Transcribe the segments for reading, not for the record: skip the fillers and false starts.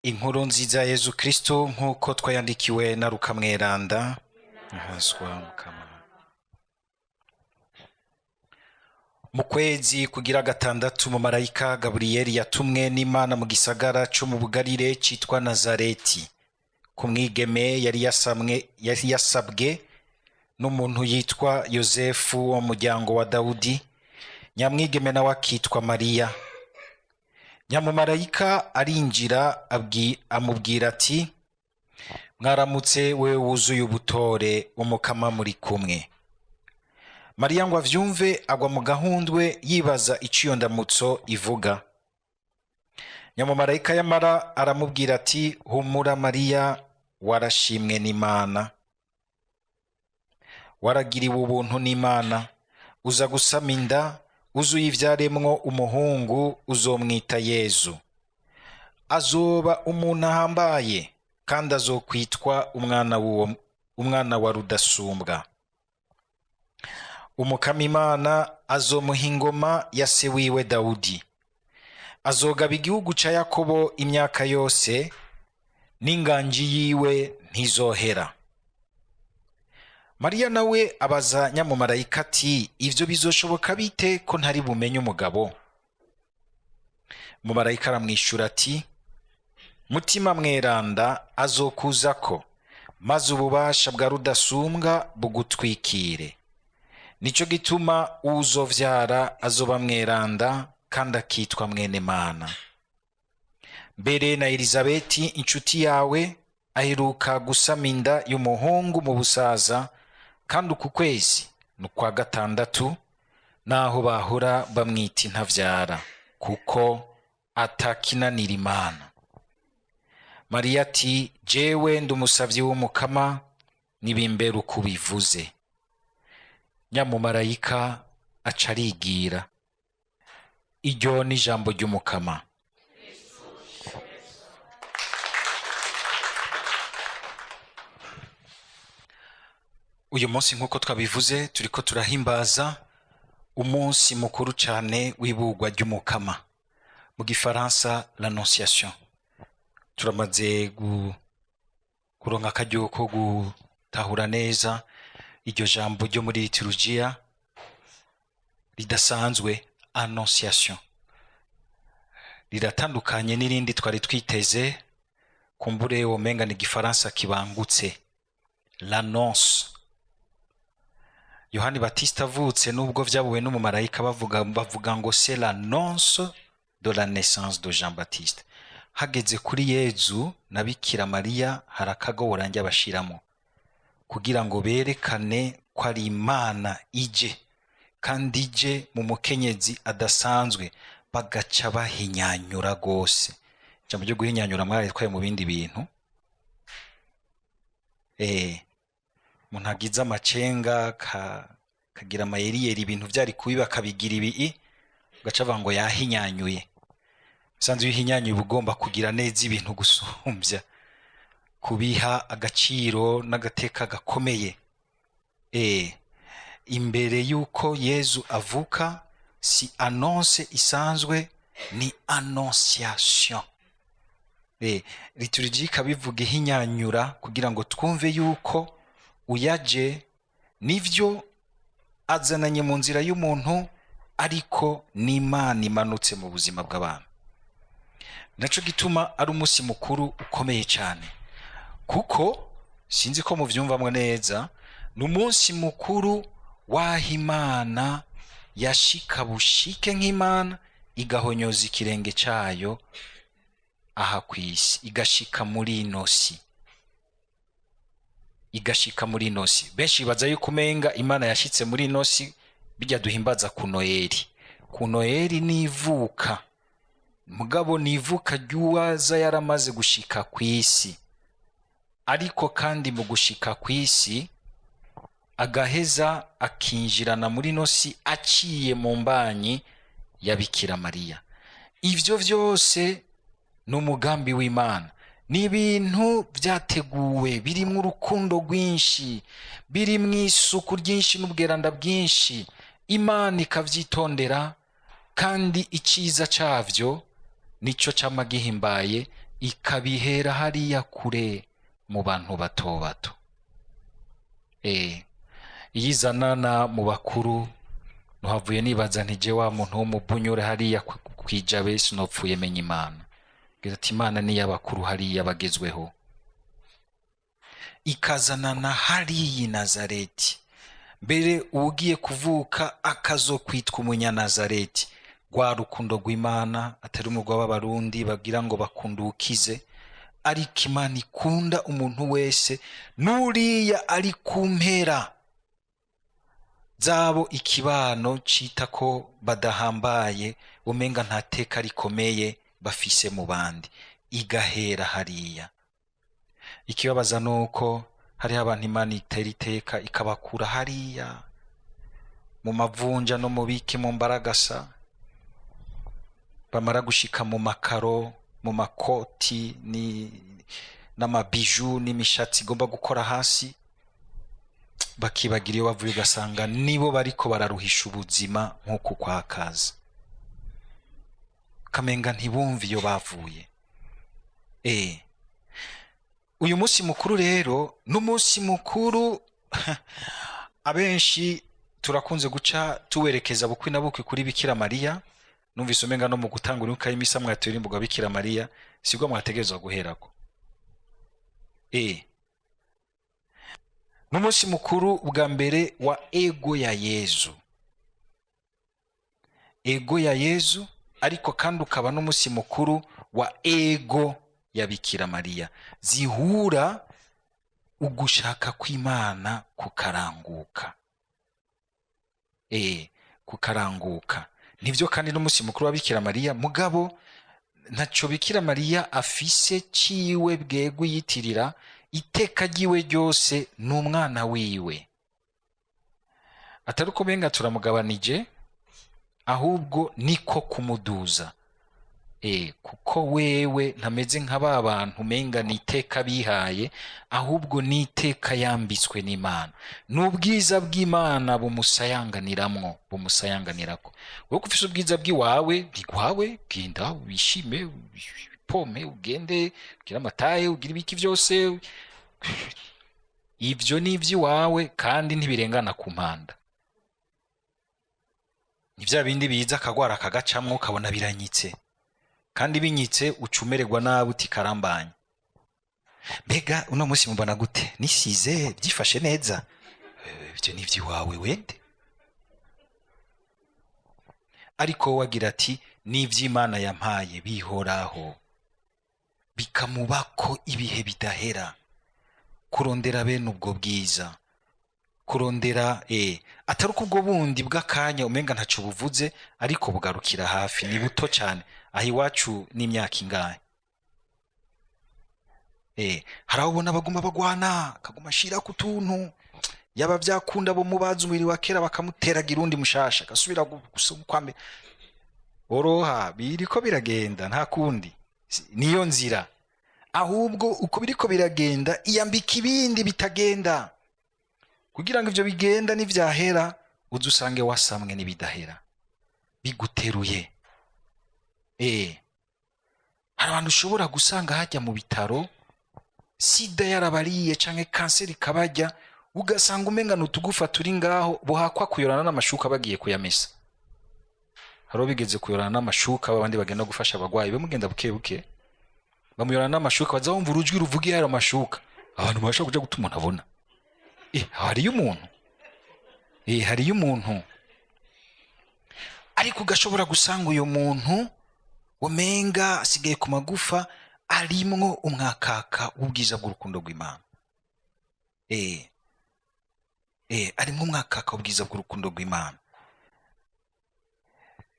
Inkuru nziza ya Yezu Kristo nk'uko twayandikiwe na Luka Mweranda. Ahazwa Mukama. Mu kwezi kugira gatandatu, umumarayika Gaburiyeli yatumwe n'Imana mu gisagara cyo mu Bugarire citwa Nazareti, ku mwigeme yari yasabwe n'umuntu yitwa Yosefu wo mu muryango wa Dawudi, nyamwigeme nawe akitwa Mariya. Nyamumarayika arinjira amubwira ati, mwaramutse we wuzuye ubutore, Umukama muri kumwe. Mariya ngo avyumve agwa mu gahundwe yibaza ico iyo ndamutso ivuga. Nyamumarayika yamara aramubwira ati, humura Mariya, warashimwe n'Imana, waragiriwe ubuntu n'Imana, uza gusama inda, uzuye ivyaremwo umuhungu, uzomwita Yezu. Azoba umuntu ahambaye, kandi azokwitwa umwana wa Rudasumbwa. Umukama Imana azomuha ingoma ya se wiwe Dawudi. Azogaba igihugu ca Yakobo imyaka yose, n'inganji yiwe ntizohera. Mariya nawe abaza nyamumarayika ati, ivyo bizoshoboka bite ko ntari bumenye umugabo? Umumarayika aramwishura ati, Mutima Mweranda azokuzako, maze ububasha bwa Rudasumbwa bugutwikire. Nico gituma uzovyara azoba mweranda, kandi akitwa mwene Mana. Mbere na Elizabeti inshuti yawe aheruka gusama inda y'umuhungu mu busaza, kandi uku kwezi n'ukwa gatandatu, naho bahora bamwita intavyara, kuko atakinanira Imana. Mariya ati, jewe ndi umusavyi w'Umukama, nibimbere uko bivuze. Nyamumarayika aca arigira. Iryo ni ijambo ry'Umukama. Uyu munsi nk'uko twabivuze turiko turahimbaza umunsi mukuru cane w'ibugwa ry'Umukama, mu gifaransa l'Annonciation. Turamaze kuronka akaryo ko gutahura neza iryo jambo ryo muri liturujia ridasanzwe, Annonciation. Riratandukanye n'irindi twari twiteze, kumbure womenga ni gifaransa kibangutse, l'annonce. Yohani Batista avutse, nubwo vyabuwe n'umumarayika bavuga ngo c'est l'annonce de la naissance de Jean-Baptiste. Hageze kuri Yezu na Bikira Mariya harakagoranje abashiramo, kugira ngo berekane ko ari Imana ije, kandi ije mu mukenyezi adasanzwe, bagaca bahinyanyura gose. Ijambo ryo guhinyanyura mwari twaye mu bindi bintu. Umuntu agize amacenga kagira amayeriyeri, ibintu vyari kubiba akabigira ibi, ugaca avuga ngo yahinyanyuye. Sanzwe yihinyanyuye ugomba kugira neza ibintu gusumbya, kubiha agaciro n'agateka gakomeye. Imbere yuko Yezu avuka, si annonce isanzwe, ni annonciation. Liturgique bivuga ihinyanyura, kugira ngo twumve yuko uyaje nivyo azananye mu nzira y'umuntu, ariko n'Imana imanutse mu buzima bw'abantu. Naco gituma ari umunsi mukuru ukomeye cyane, kuko sinzi ko muvyumvamwe neza, n'umunsi mukuru waho Imana yashika bushike nk'Imana, igahonyoza ikirenge cayo aha kw'isi, igashika muri ino si. Benshi baza yuko umenga Imana yashitse muri ino si bijya duhimbaza ku Noeli. Ku Noeli nivuka, mugabo nivuka ry'uwaza yaramaze gushika kw'isi, ariko kandi mu gushika kw'isi agaheza akinjirana muri ino si aciye mu mbanyi ya Bikira Mariya. Ivyo vyose ni umugambi w'Imana, ni ibintu vyateguwe, birimwo urukundo rwinshi, birimwo isuku ryinshi n'ubweranda bwinshi. Imana ikavyitondera, kandi iciza cavyo nico cama gihimbaye, ikabihera hariya kure mu bantu bato bato. Iyizanana mu bakuru nuhavuye nibaza ntije wa muntu w'umubunyure hariya kwijabe sinopfuye menya Imana. Gira ati Imana ni y'abakuru hariya bagezweho. Ikazanana hariya i Nazareti. Mbere ugiye kuvuka akazokwitwa umunyanazareti. Rwa rukundo rw'Imana atari umugwa w'abarundi bagira ngo bakundukize, ariko Imana ikunda umuntu wese nuriya ari kumpera zabo ikibano cita ko badahambaye, umenga nta teka rikomeye bafise mu bandi, igahera hariya. Ikibabaza nuko hari abantu Imana itera iteka ikabakura hariya mu mavunja no mu biki mu mbaragasa, bamara gushika mu makaro, mu makoti n'amabiju n'imishatsi igomba gukora hasi, bakibagira iyo bavuye ugasanga nibo bariko bararuhisha ubuzima nk'uko kwakaza, kamenga ntibumva iyo bavuye. Uyu munsi mukuru rero n'umunsi mukuru abenshi turakunze guca tuwerekeza bukwi na bukwi kuri Bikira Mariya. Numvise umenga no mu gutangura uko imisa mwatera imbuga Bikira Mariya sibwo mwategerezwa guherako. N'umunsi mukuru bwa mbere wa ego ya Yezu. Ego ya Yezu, ariko kandi ukaba n'umunsi mukuru wa ego ya Bikira Mariya. Zihura ugushaka kw'Imana kukaranguka. Kukaranguka. Nivyo kandi n'umunsi mukuru wa Bikira Mariya, mugabo ntaco Bikira Mariya afise ciwe bwego yitirira, iteka ryiwe ryose n'umwana wiwe. Atari uko benga turamugabanije, ahubwo niko kumuduza. Kuko wewe ntameze nk'aba bantu menga niteka bihaye, ahubwo niteka yambitswe n'Imana. N'ubwiza bw'Imana bumusayanganiramwo, bumusayanganirako. Wowe ufise ubwiza bw'iwawe, bigwawe, genda wishime, pome, ugende, ugira amataye, ugira ibiki vyose. Ivyo ni ivy'iwawe kandi ntibirengana ku mpanda. Ivya bindi biza akagwara akagacamwo ukabona biranyitse, kandi binyitse ucumererwa nabi uti karambanye. Mbega uno munsi mubona gute? Nisize byifashe neza. Ivyo ni ivy'iwawe wende. Ariko wagira ati ni ivy'Imana yampaye bihoraho, bikamubako ibihe bidahera. Kurondera bene ubwo bwiza, kurondera atari uko ubwo bundi bw'akanya umenga ntaco buvuze, ariko bugarukira hafi, ni buto cyane. Aho iwacu n'imyaka ingahe? Harabona baguma bagwana, kaguma shira ku tuntu, yaba vyakunda bo mubaza umubiri wa kera bakamuteragira undi mushasha gasubira gukwame. Oroha biriko biragenda nta kundi, niyo nzira. Ahubwo uko biriko biragenda iyambika ibindi bitagenda, kugira ngo ivyo bigenda n'ivyahera uzusange wasamwe n'ibidahera biguteruye. Hari abantu ushobora gusanga hajya mu bitaro sida yarabariye canke kanseri kabajya, ugasanga umenga n'utugufa turi ngaho buhakwa kuyorana n'amashuka bagiye kuyamesa. Haro bigeze kuyorana n'amashuka, abandi bagenda gufasha abagwayi bamugenda buke buke, bamuyorana n'amashuka, baza wumva urujwi ruvugiye ayo mashuka, abantu basha kuja gutuma ntabona. Hariyo umuntu, hariyo umuntu, ariko ugashobora gusanga uyo muntu umenga asigaye ku magufa arimwo umwakaka w'ubwiza bw'urukundo rw'Imana. Arimwo umwakaka w'ubwiza bw'urukundo rw'Imana.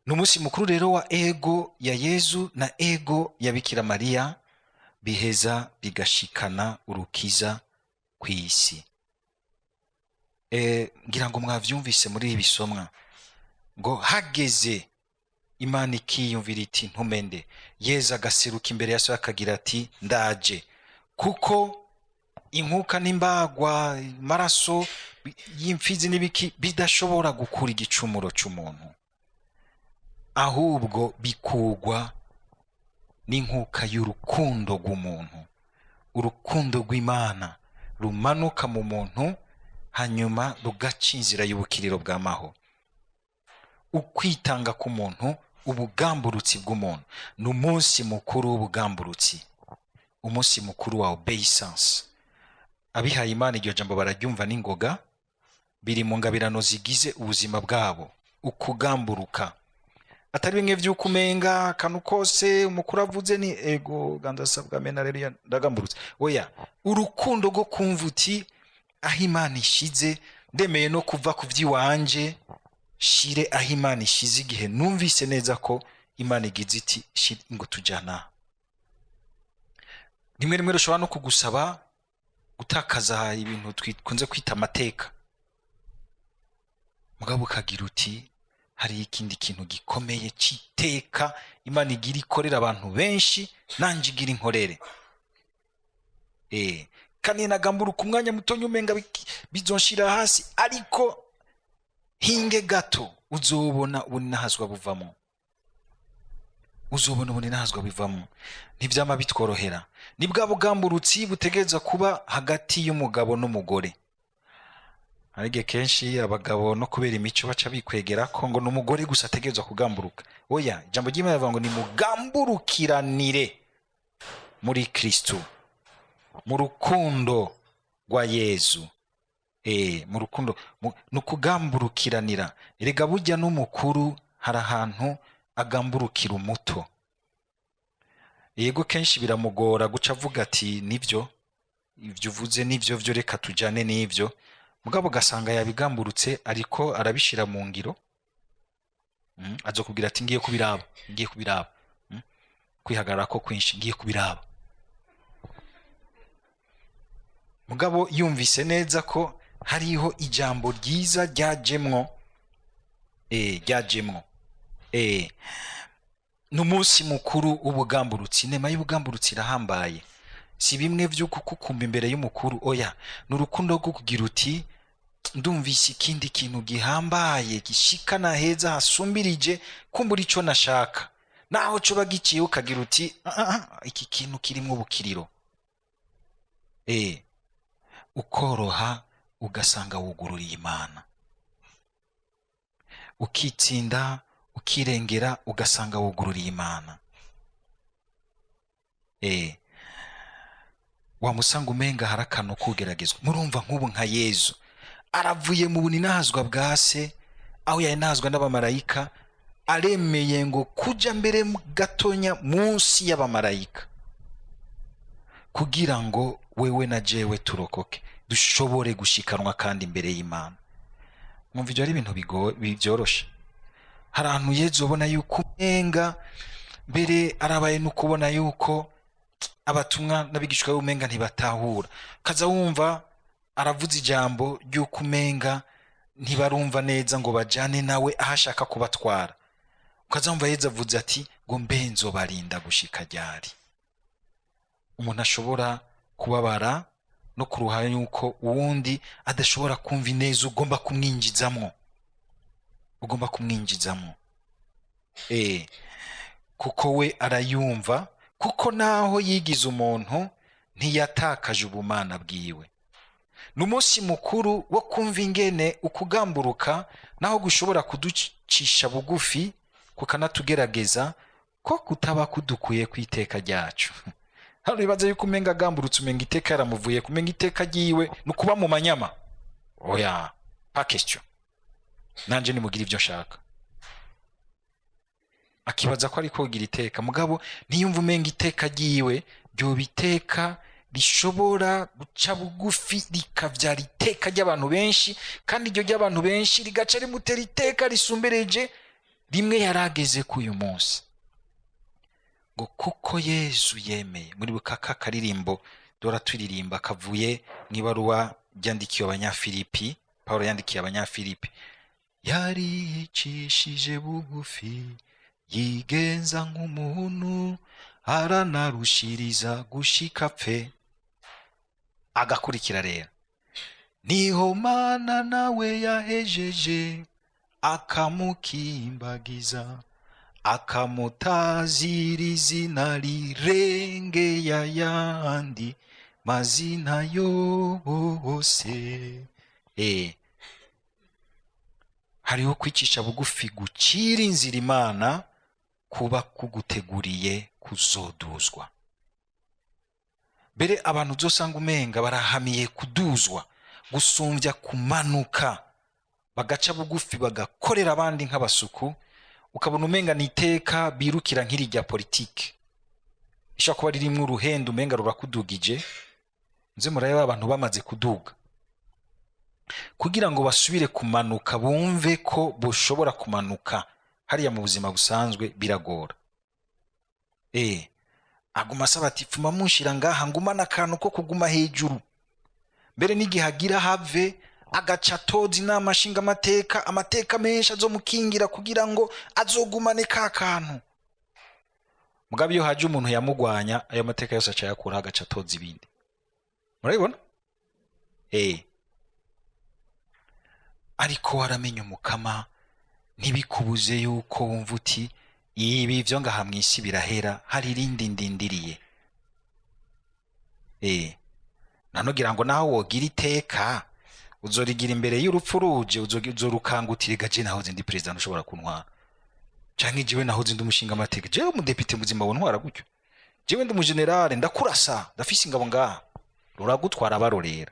N'umunsi mukuru rero wa ego ya Yezu na ego ya Bikira Mariya, biheza bigashikana urukiza kw'isi. Ngira ngo mwavyumvise muri ibisomwa ngo hageze Imana ikiyumvira iti ntumende, Yezu agaseruka imbere ya so akagira ati ndaje. Kuko inkuka n'imbagwa, maraso y'imfizi n'ibiki bidashobora gukura igicumuro c'umuntu, ahubwo bikugwa n'inkuka y'urukundo rw'umuntu, urukundo rw'Imana rumanuka mu muntu hanyuma rugaca inzira y'ubukiriro bw'amaho. Ukwitanga k'umuntu, ubugamburutsi bw'umuntu, ni umunsi mukuru w'ubugamburutsi, umunsi mukuru wa obeisance. Abihaye Imana iryo jambo bararyumva n'ingoga, biri mu ngabirano zigize ubuzima bwabo. Ukugamburuka atari bimwe vy'uko umenga akantu kose umukuru avuze ni ego gandasabwa mena rero ndagamburutse. Oya, urukundo rwo kumva uti aho Imana ishize, ndemeye no kuva ku vy'iwanje shire aho Imana ishize, igihe numvise neza ko Imana igize iti shire ngo tujana. Rimwe rimwe rushobora no kugusaba gutakaza ibintu twikunze kwita amateka, mugabo ukagira uti hari ikindi kintu gikomeye cy'iteka Imana igira ikorera abantu benshi, nanje igira inkorere. Kandi nagamburuka umwanya mutonyi umenga bizonshira hasi, ariko hinge gato uzobona ubunahazwa buvamo, uzobona ubunahazwa bivamo. Ntivyama bitworohera, ni bwa bugamburutsi butegereza kuba hagati y'umugabo n'umugore. Arige kenshi abagabo no kubera imico baca bikwegera ko ngo n'umugore gusa ategerezwa kugamburuka. Oya, ijambo ry'Imana rivuga ngo ni mugamburukiranire muri Kristo, mu rukundo rwa Yezu. Mu rukundo no kugamburukiranira. Erega burya n'umukuru hari ahantu agamburukira umuto. Yego kenshi biramugora guca avuga ati nivyo, ivyo uvuze nivyo vyo, reka tujane n'ivyo. Mugabo gasanga yabigamburutse ariko arabishira mu ngiro. Azokubwira ati ngiye kubiraba, kwihagarara ko kwinshi, ngiye kubiraba. Mugabo yumvise neza ko hariho ijambo ryiza ryajemwo, n'umunsi mukuru w'ubugamburutsi. Inema y'ubugamburutsi irahambaye, si bimwe vy'uko kukumba imbere y'umukuru. Oya, n'urukundo rwo kugira uti ndumvise ikindi kintu gihambaye gishikana heza hasumbirije kumbura ico nashaka, naho co bagiciye ukagira uti iki kintu kirimwo ubukiriro. Ukoroha ugasanga wugururiye Imana, ukitsinda ukirengera ugasanga wugururiye Imana. Wamusanga umenga harakano kugeragezwa. Murumva nk'ubu nka Yezu aravuye mu buninahazwa bwa se, aho yanahazwa n'abamarayika, aremeye ngo kuja mbere gatonya munsi y'abamarayika, kugira ngo wewe na jewe turokoke, dushobore gushikanwa kandi imbere y'Imana. Mwumva ibyo ari ibintu byoroshe. Hari ahantu Yezu ubona yuko umenga mbere arabaye no kubona yuko abatumwa n'abigishwa b'umenga ntibatahura. Kaza wumva aravuze ijambo ry'uko umenga ntibarumva neza ngo bajane nawe ahashaka kubatwara. Ukaza wumva Yezu avuze ati ngo mbe nzobarinda gushika ryari. Umuntu ashobora kubabara no kuruha yuko uwundi adashobora kumva ineza ugomba kumwinjizamwo, kuko we arayumva, kuko naho yigize umuntu ntiyatakaje ubumana bwiwe. N'umunsi mukuru wo kumva ingene ukugamburuka naho gushobora kuducisha bugufi kukanatugerageza ko kutaba kudukuye kwiteka ryacu. Hano bibaza yuko umenga agamburutse umenga iteka yaramuvuye, kumenga iteka ryiwe nukuba mu manyama. Oya, pa question. Nanje nimugira ivyo nshaka. Akibaza ko ariko kugira iteka, mugabo ntiyumva umenga iteka ryiwe ryo biteka rishobora guca bugufi rikavyara iteka ry'abantu benshi, kandi iryo ry'abantu benshi rigaca rimutera iteka risumbereje rimwe yarageze ku uyu munsi. Ngo kuko Yezu yemeye, muri bukaka karirimbo dora turirimba kavuye mwibaruwa ryandikiye abanyafilipi, Paulo yandikiye abanyafilipi, yaricishije bugufi yigenza nk'umuntu aranarushiriza gushika pfe. Agakurikira rero, niho Mana nawe yahejeje akamukimbagiza, akamutazira izina rirengeye ayandi mazina yose. Hariho kwicisha bugufi gucira inzira Imana kuba kuguteguriye kuzoduzwa. Mbere abantu uzosanga umenga barahamiye kuduzwa gusumbya kumanuka, bagaca bugufi bagakorera abandi nk'abasuku, ukabona umenga niteka birukira nk'iri rya politike ishaka kuba ririmwe uruhendo umenga rurakudugije. Nze murabe abantu bamaze kuduga kugira ngo basubire kumanuka bumve ko bushobora kumanuka hariya mu buzima busanzwe biragora. Aguma asaba ati pfuma munshira ngaha ngumana akantu ko kuguma hejuru. Mbere n'igihe agira have agaca atoza inama nshinga amateka menshi azomukingira kugira ngo azogumane ka kantu. Mugabe iyo haje umuntu yamugwanya ayo mateka yose aca yakura agaca atoza ibindi. Murabibona? Ariko waramenye umukama ntibikubuze yuko wumva uti ibi byo ngaha mwisi birahera, hari irindi ndindiriye. Nanogira ngo naho wogira iteka uzorigira imbere y'urupfu ruje, uzorukangutire gaje naho zindi president ushobora kuntwara, canke jiwe naho zindi umushinga amateka, jewe umudepite muzima wontwara gutyo, jewe ndi umugenerale ndakurasa ndafise ingabo ngaha, ruragutwara barorera.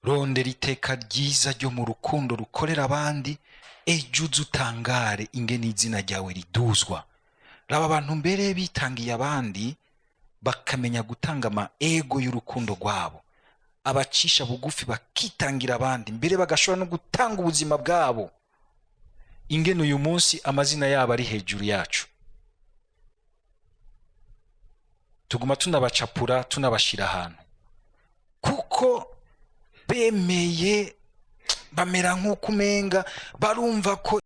Rondera iteka ryiza ryo mu rukundo rukorera abandi, ejo uzutangare ingene izina ryawe riduzwa. Raba abantu mbere bitangiye abandi bakamenya gutanga ego y'urukundo rwabo, abacisha bugufi bakitangira abandi mbere bagashobora no gutanga ubuzima bwabo. Ingene uyu munsi amazina yabo ari hejuru yacu, tuguma tunabacapura tunabashira ahantu kuko bemeye bamera nk'uko umenga barumva ko